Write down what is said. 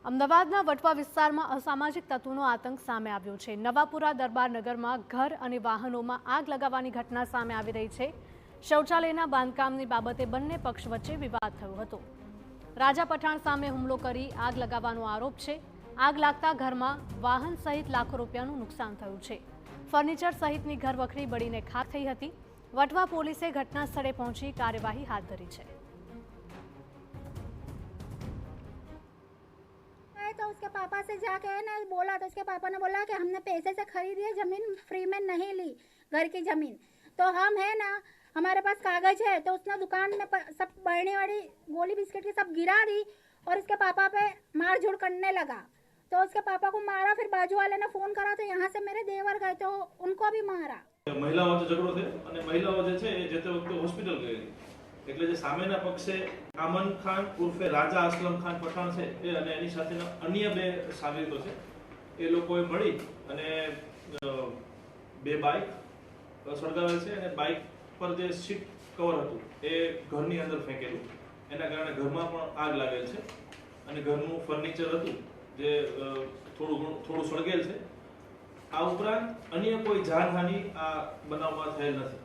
અમદાવાદના વટવા વિસ્તારમાં અસામાજિક તત્વોનો આતંક સામે આવ્યો છે। નવાપુરા દરબારનગરમાં ઘર અને વાહનોમાં આગ લગાવવાની ઘટના સામે આવી રહી છે। શૌચાલયના બાંધકામની બાબતે બંને પક્ષ વચ્ચે વિવાદ થયો હતો। રાજા પઠાણ સામે હુમલો કરી આગ લગાવવાનો આરોપ છે। આગ લાગતા ઘરમાં વાહન સહિત લાખો રૂપિયાનું નુકસાન થયું છે। ફર્નિચર સહિતની ઘરવખરી બળીને ખાખ થઈ હતી। વટવા પોલીસે ઘટના સ્થળે પહોંચી કાર્યવાહી હાથ ધરી છે। तो उसके पापा से जाके है ना बोला, तो उसके पापा ने बोला कि हमने पैसे से खरीदी है जमीन, फ्री में नहीं ली घर की जमीन। तो हम है ना, हमारे पास कागज है। तो उसने दुकान में सब बढ़ने वाली गोली बिस्किट की सब गिरा दी और उसके पापा पे मार झोड़ करने लगा। तो उसके पापा को मारा। फिर बाजू वाले ने फोन करा तो यहाँ से मेरे देवर गए तो उनको भी मारा। મહિલાઓ વચ્ચે ઝઘડો થયો અને મહિલાઓ જે છે જે તે વખતે હોસ્પિટલ ગયેલી, એટલે જે સામેના પક્ષે આમન ખાન ઉર્ફે રાજા અસલમ ખાન પઠાણ છે એ અને એની સાથેના અન્ય બે સાગરીતો છે એ લોકોએ મળી અને બે બાઇક સળગાવેલ છે અને બાઇક પર જે સીટ કવર હતું એ ઘરની અંદર ફેંકેલું। એના કારણે ઘરમાં પણ આગ લાગેલ છે અને ઘરનું ફર્નિચર હતું જે થોડું સળગેલ છે। આ ઉપરાંત અન્ય કોઈ જાનહાનિ આ બનાવમાં થયેલ નથી।